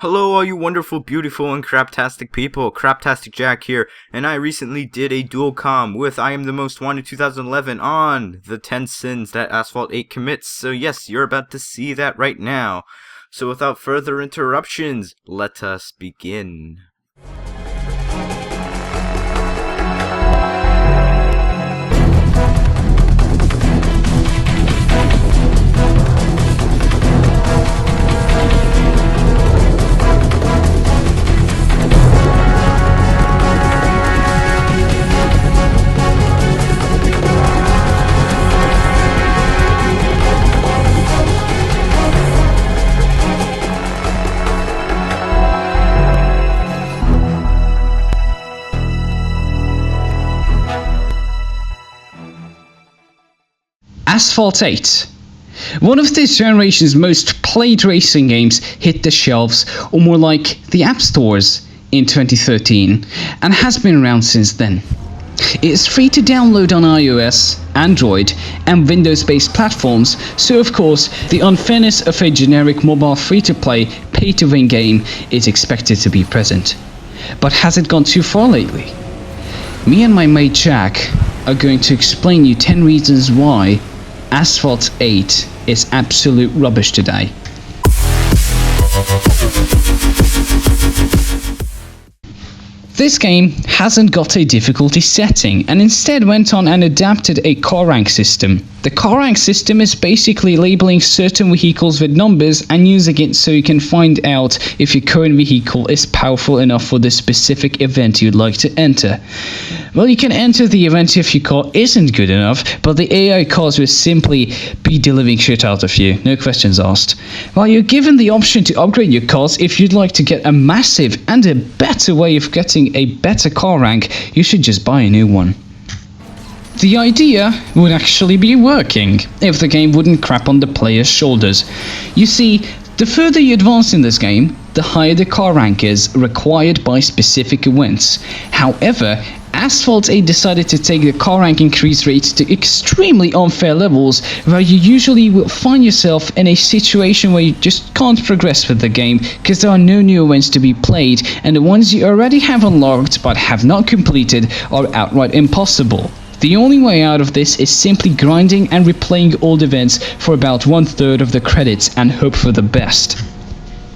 Hello all you wonderful, beautiful, and craptastic people, CraptasticJack here, and I recently did a dual comm with I Am the Most Wanted 2011 on the 10 sins that Asphalt 8 commits, so yes, you're about to see that right now. So without further interruptions, let us begin. Asphalt 8. One of this generation's most played racing games hit the shelves, or more like the app stores, in 2013, and has been around since then. It is free to download on iOS, Android, and Windows-based platforms, so of course, the unfairness of a generic mobile free-to-play, pay-to-win game is expected to be present. But has it gone too far lately? Me and my mate Jack are going to explain you 10 reasons why Asphalt 8 is absolute rubbish today. This game hasn't got a difficulty setting and instead went on and adapted a car rank system. The car rank system is basically labeling certain vehicles with numbers and using it so you can find out if your current vehicle is powerful enough for the specific event you'd like to enter. Well, you can enter the event if your car isn't good enough, but the AI cars will simply beat the living shit out of you, no questions asked. While you're given the option to upgrade your cars if you'd like to get a massive and a better way of getting a better car rank, you should just buy a new one. The idea would actually be working if the game wouldn't crap on the player's shoulders. You see, the further you advance in this game, the higher the car rank is required by specific events. However, Asphalt 8 decided to take the car rank increase rates to extremely unfair levels, where you usually will find yourself in a situation where you just can't progress with the game because there are no new events to be played, and the ones you already have unlocked but have not completed are outright impossible. The only way out of this is simply grinding and replaying old events for about 1/3 of the credits and hope for the best.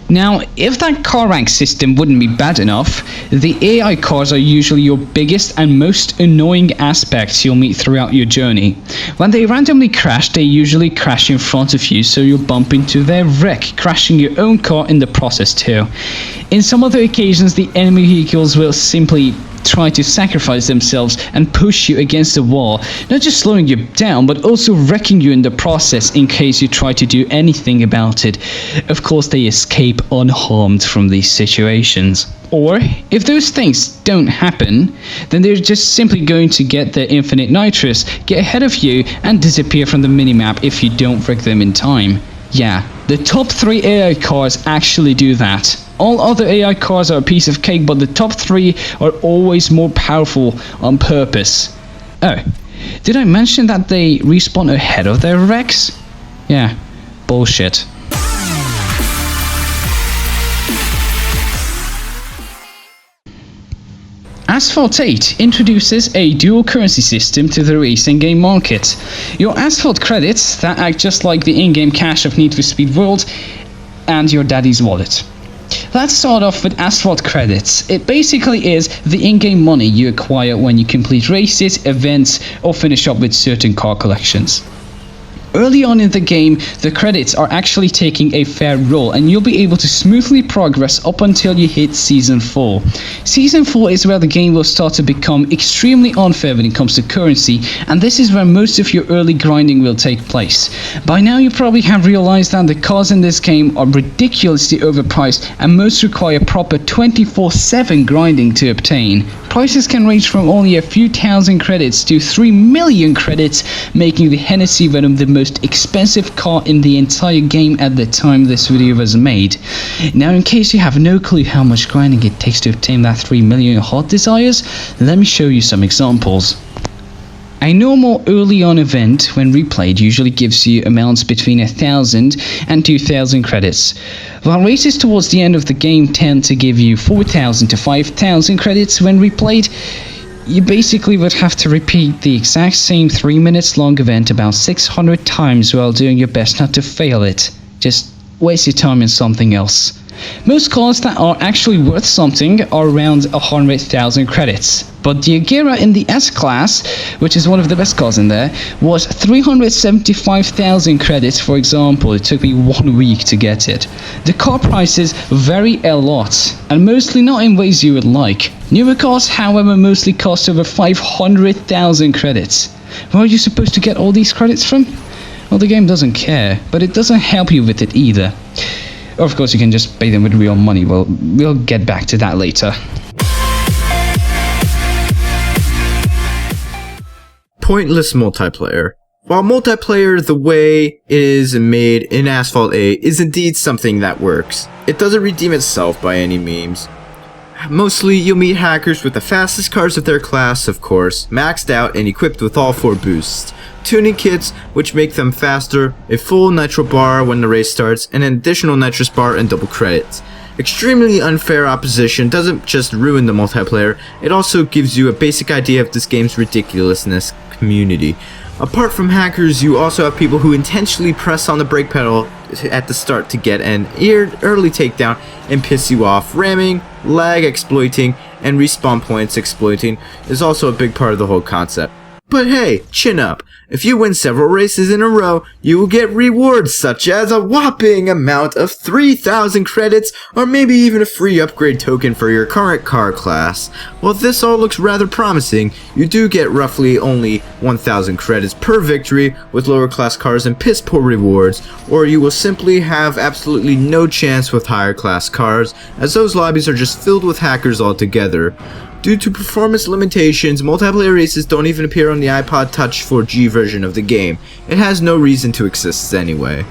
Now, if that car rank system wouldn't be bad enough, the AI cars are usually your biggest and most annoying aspects you'll meet throughout your journey. When they randomly crash, they usually crash in front of you, so you'll bump into their wreck, crashing your own car in the process too. In some other occasions, the enemy vehicles will simply try to sacrifice themselves and push you against the wall, not just slowing you down, but also wrecking you in the process in case you try to do anything about it. Of course, they escape unharmed from these situations. Or, if those things don't happen, then they're just simply going to get their infinite nitrous, get ahead of you, and disappear from the minimap if you don't wreck them in time. Yeah, the top 3 AI cars actually do that. All other AI cars are a piece of cake, but the top 3 are always more powerful on purpose. Oh, did I mention that they respawn ahead of their wrecks? Yeah, bullshit. Asphalt 8 introduces a dual currency system to the racing game market. Your Asphalt credits that act just like the in-game cash of Need for Speed World, and your daddy's wallet. Let's start off with Asphalt credits. It basically is the in-game money you acquire when you complete races, events, or finish up with certain car collections. Early on in the game, the credits are actually taking a fair role, and you'll be able to smoothly progress up until you hit Season 4. Season 4 is where the game will start to become extremely unfair when it comes to currency, and this is where most of your early grinding will take place. By now you probably have realized that the cars in this game are ridiculously overpriced, and most require proper 24/7 grinding to obtain. Prices can range from only a few thousand credits to 3 million credits, making the Hennessy Venom the most expensive car in the entire game at the time this video was made. Now, in case you have no clue how much grinding it takes to obtain that 3 million heart desires, let me show you some examples. A normal early on event when replayed usually gives you amounts between 1,000 and 2,000 credits, while races towards the end of the game tend to give you 4,000 to 5,000 credits when replayed. You basically would have to repeat the exact same 3 minutes long event about 600 times while doing your best not to fail it. Just waste your time in something else. Most cars that are actually worth something are around 100,000 credits, but the Agera in the S-Class, which is one of the best cars in there, was 375,000 credits, for example. It took me 1 week to get it. The car prices vary a lot, and mostly not in ways you would like. Newer cars, however, mostly cost over 500,000 credits. Where are you supposed to get all these credits from? Well, the game doesn't care, but it doesn't help you with it either. Of course, you can just pay them with real money. Well, we'll get back to that later. Pointless multiplayer. While multiplayer the way it is made in Asphalt A is indeed something that works, it doesn't redeem itself by any means. Mostly, you'll meet hackers with the fastest cars of their class, of course, maxed out and equipped with all 4 boosts, tuning kits which make them faster, a full nitro bar when the race starts, and an additional nitrous bar and double credits. Extremely unfair opposition doesn't just ruin the multiplayer, it also gives you a basic idea of this game's ridiculousness community. Apart from hackers, you also have people who intentionally press on the brake pedal at the start to get an early takedown and piss you off. Ramming, lag exploiting, and respawn points exploiting is also a big part of the whole concept. But hey, chin up. If you win several races in a row, you will get rewards such as a whopping amount of 3,000 credits or maybe even a free upgrade token for your current car class. While this all looks rather promising, you do get roughly only 1,000 credits per victory with lower class cars and piss poor rewards, or you will simply have absolutely no chance with higher class cars, as those lobbies are just filled with hackers altogether. Due to performance limitations, multiplayer races don't even appear on the iPod Touch 4G version of the game. It has no reason to exist anyway.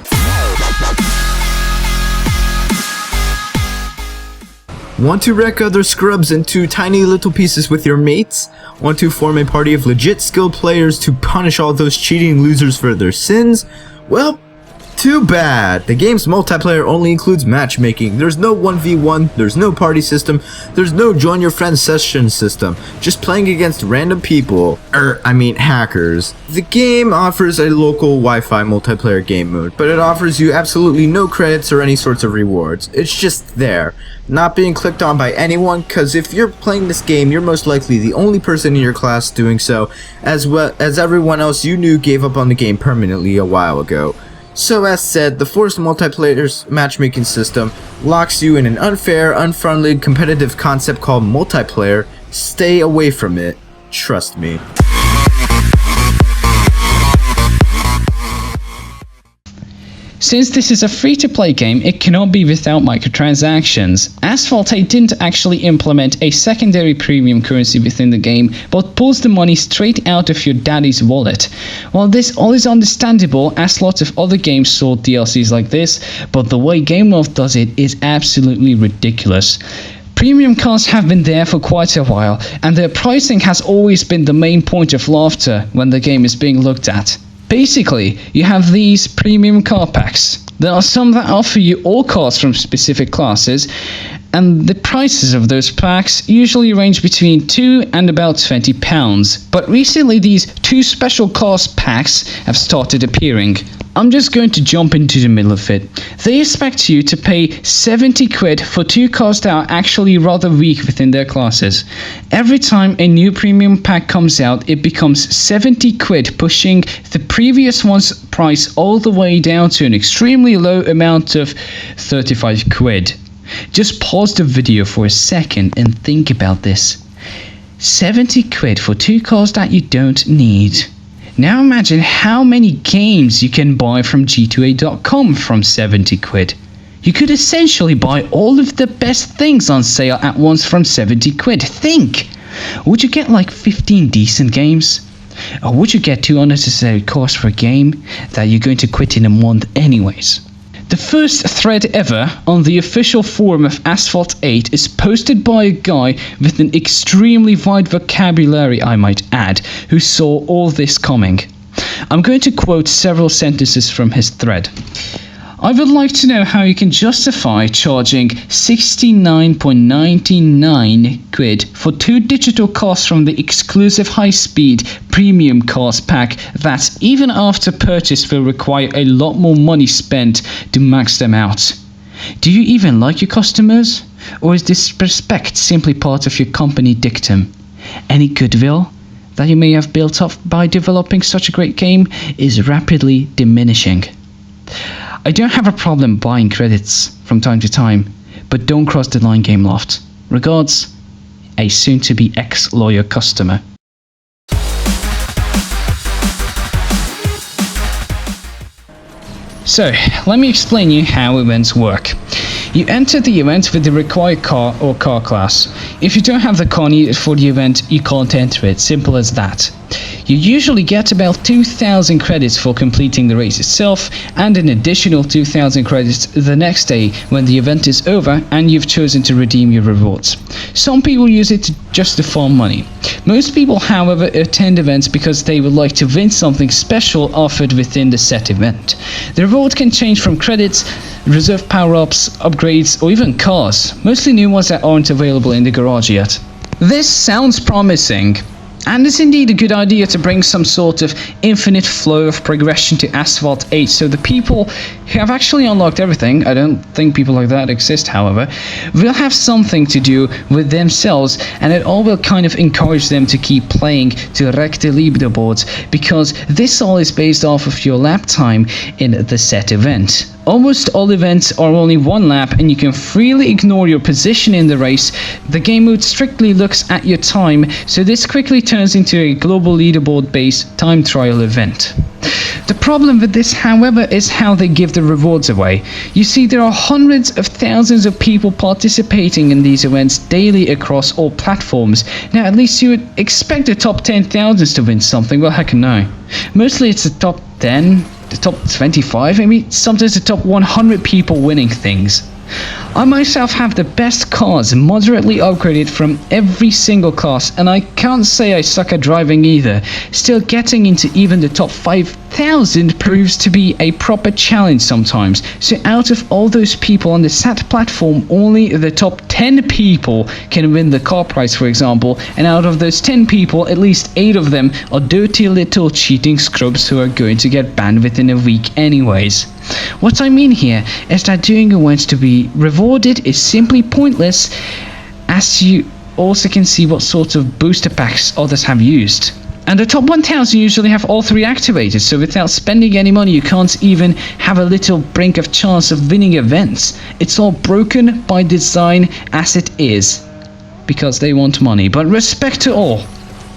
Want to wreck other scrubs into tiny little pieces with your mates? Want to form a party of legit skilled players to punish all those cheating losers for their sins? Well, too bad. The game's multiplayer only includes matchmaking. There's no 1v1, there's no party system, there's no join your friends session system. Just playing against random people. Hackers. The game offers a local Wi-Fi multiplayer game mode, but it offers you absolutely no credits or any sorts of rewards. It's just there, not being clicked on by anyone, cause if you're playing this game, you're most likely the only person in your class doing so, as well as everyone else you knew gave up on the game permanently a while ago. So as said, the forced multiplayer's matchmaking system locks you in an unfair, unfriendly, competitive concept called multiplayer. Stay away from it. Trust me. Since this is a free-to-play game, it cannot be without microtransactions. Asphalt 8 didn't actually implement a secondary premium currency within the game, but pulls the money straight out of your daddy's wallet. While this all is understandable, as lots of other games sold DLCs like this, but the way Gameloft does it is absolutely ridiculous. Premium cars have been there for quite a while, and their pricing has always been the main point of laughter when the game is being looked at. Basically, you have these premium car packs. There are some that offer you all cars from specific classes, and the prices of those packs usually range between £2 and about £20. But recently these 2 special cars packs have started appearing. I'm just going to jump into the middle of it. They expect you to pay 70 quid for 2 cars that are actually rather weak within their classes. Every time a new premium pack comes out, it becomes 70 quid, pushing the previous one's price all the way down to an extremely low amount of 35 quid. Just pause the video for a second and think about this. 70 quid for 2 cars that you don't need. Now imagine how many games you can buy from G2A.com from 70 quid. You could essentially buy all of the best things on sale at once from 70 quid. Think! Would you get like 15 decent games? Or would you get 2 unnecessary costs for a game that you're going to quit in a month anyways? The first thread ever on the official forum of Asphalt 8 is posted by a guy with an extremely wide vocabulary, I might add, who saw all this coming. I'm going to quote several sentences from his thread. I would like to know how you can justify charging 69.99 quid for 2 digital cars from the exclusive high-speed premium cars pack that, even after purchase, will require a lot more money spent to max them out. Do you even like your customers? Or is disrespect simply part of your company dictum? Any goodwill that you may have built up by developing such a great game is rapidly diminishing. I don't have a problem buying credits from time to time, but don't cross the line, Gameloft. Regards, a soon-to-be ex-lawyer customer. So, let me explain you how events work. You enter the event with the required car or car class. If you don't have the car needed for the event, you can't enter it. Simple as that. You usually get about 2,000 credits for completing the race itself, and an additional 2,000 credits the next day when the event is over and you've chosen to redeem your rewards. Some people use it just to farm money. Most people, however, attend events because they would like to win something special offered within the set event. The reward can change from credits, reserve power-ups, upgrades, or even cars, mostly new ones that aren't available in the garage yet. This sounds promising, and it's indeed a good idea to bring some sort of infinite flow of progression to Asphalt 8 so the people who have actually unlocked everything, I don't think people like that exist however, will have something to do with themselves, and it all will kind of encourage them to keep playing to wreck the leaderboards, because this all is based off of your lap time in the set event. Almost all events are only one lap and you can freely ignore your position in the race. The game mode strictly looks at your time, so this quickly turns into a global leaderboard based time trial event. The problem with this, however, is how they give the rewards away. You see, there are hundreds of thousands of people participating in these events daily across all platforms. Now, at least you would expect the top 10,000 to win something. Well, heck no. Mostly it's the top 10, the top 25, maybe sometimes the top 100 people winning things. I myself have the best cars moderately upgraded from every single class, and I can't say I suck at driving either. Still, getting into even the top 5,000 proves to be a proper challenge sometimes. So out of all those people on the SAT platform, only the top 10 people can win the car prize, for example, and out of those 10 people, at least 8 of them are dirty little cheating scrubs who are going to get banned within a week anyways. What I mean here is that doing events to be rewarded is simply pointless, as you also can see what sort of booster packs others have used. And the top 1000 usually have all 3 activated, so without spending any money you can't even have a little brink of chance of winning events. It's all broken by design as it is, because they want money. But respect to all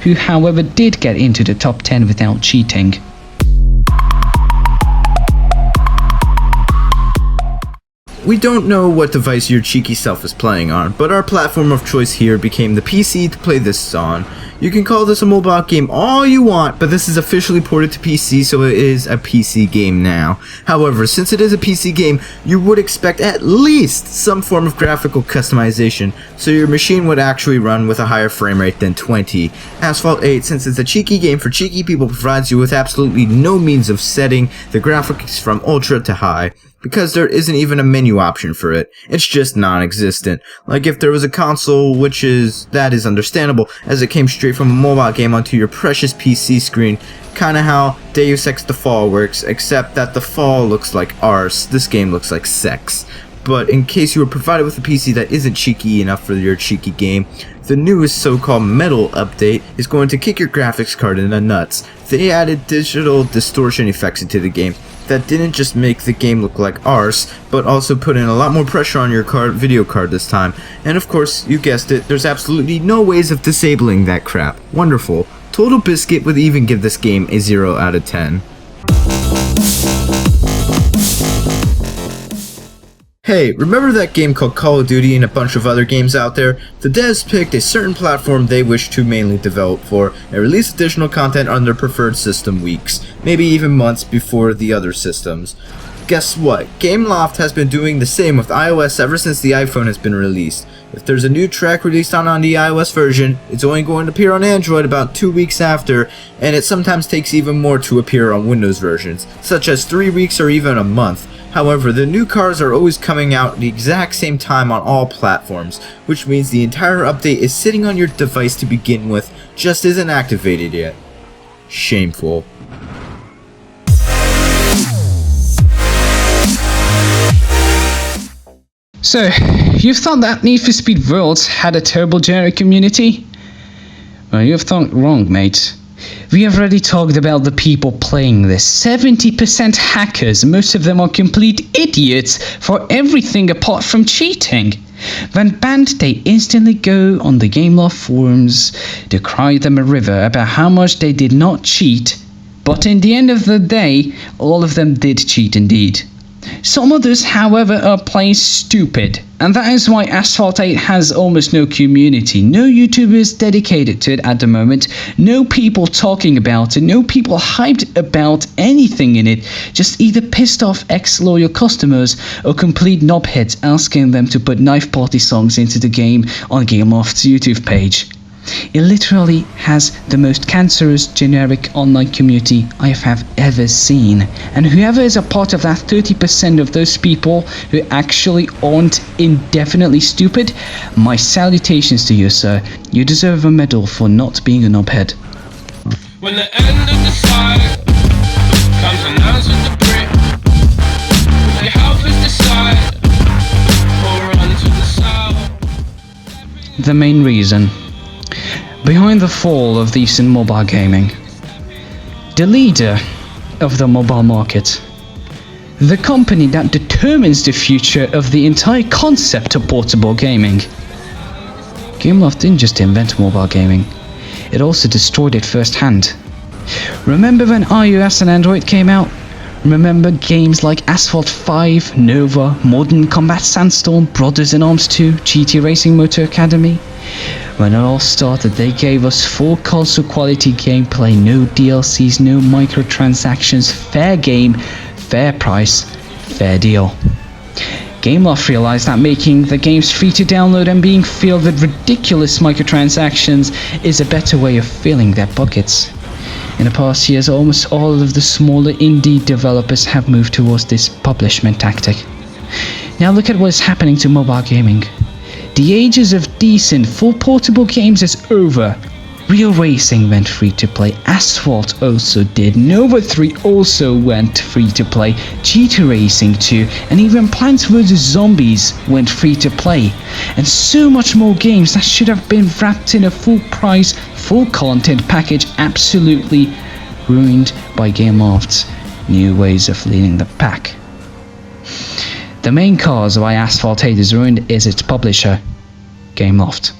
who, however, did get into the top 10 without cheating. We don't know what device your cheeky self is playing on, but our platform of choice here became the PC to play this on. You can call this a mobile game all you want, but this is officially ported to PC, so it is a PC game now. However, since it is a PC game, you would expect at least some form of graphical customization, so your machine would actually run with a higher frame rate than 20. Asphalt 8, since it's a cheeky game for cheeky people, provides you with absolutely no means of setting the graphics from ultra to high, because there isn't even a menu option for it. It's just non-existent. Like if there was a console, that is understandable, as it came straight from a mobile game onto your precious PC screen, kinda how Deus Ex The Fall works, except that The Fall looks like arse, this game looks like sex. But in case you were provided with a PC that isn't cheeky enough for your cheeky game, the newest so-called Metal update is going to kick your graphics card in the nuts. They added digital distortion effects into the game that didn't just make the game look like arse, but also put in a lot more pressure on your video card this time. And of course, you guessed it, there's absolutely no ways of disabling that crap. Wonderful. Total Biscuit would even give this game a 0 out of 10. Hey, remember that game called Call of Duty and a bunch of other games out there? The devs picked a certain platform they wish to mainly develop for, and release additional content on their preferred system weeks, maybe even months before the other systems. guess what? Gameloft has been doing the same with iOS ever since the iPhone has been released. If there's a new track released on the iOS version, it's only going to appear on Android about 2 weeks after, and it sometimes takes even more to appear on Windows versions, such as 3 weeks or even a month. However, the new cars are always coming out at the exact same time on all platforms, which means the entire update is sitting on your device to begin with, just isn't activated yet. Shameful. So, you thought that Need for Speed Worlds had a terrible generic community? Well, you've thought wrong, mate. We have already talked about the people playing this. 70% hackers, most of them are complete idiots for everything apart from cheating. When banned, they instantly go on the Gameloft forums to cry them a river about how much they did not cheat, but in the end of the day, all of them did cheat indeed. Some others, however, are playing stupid, and that is why Asphalt 8 has almost no community, no YouTubers dedicated to it at the moment, no people talking about it, no people hyped about anything in it, just either pissed off ex-loyal customers or complete knobheads asking them to put knife party songs into the game on Gameloft's YouTube page. It literally has the most cancerous generic online community I have ever seen, and whoever is a part of that 30% of those people who actually aren't indefinitely stupid, my salutations to you, sir. You deserve a medal for not being a knobhead. When the end of the side comes announced with the brick, the house is decide or run to the south. The main reason behind the fall of decent mobile gaming, the leader of the mobile market, the company that determines the future of the entire concept of portable gaming. Gameloft didn't just invent mobile gaming, it also destroyed it firsthand. Remember when iOS and Android came out? Remember games like Asphalt 5, Nova, Modern Combat Sandstorm, Brothers in Arms 2, GT Racing Motor Academy? When it all started, they gave us full console quality gameplay, no DLCs, no microtransactions, fair game, fair price, fair deal. Gameloft realized that making the games free to download and being filled with ridiculous microtransactions is a better way of filling their pockets. In the past years, almost all of the smaller indie developers have moved towards this publishment tactic. Now look at what is happening to mobile gaming. The ages of decent, full portable games is over. Real Racing went free to play, Asphalt also did, Nova 3 also went free to play, GT Racing 2, and even Plants vs Zombies went free to play. And so much more games that should have been wrapped in a full price, full content package absolutely ruined by Gameloft's new ways of leading the pack. The main cause why Asphalt 8 is ruined is its publisher, Gameloft.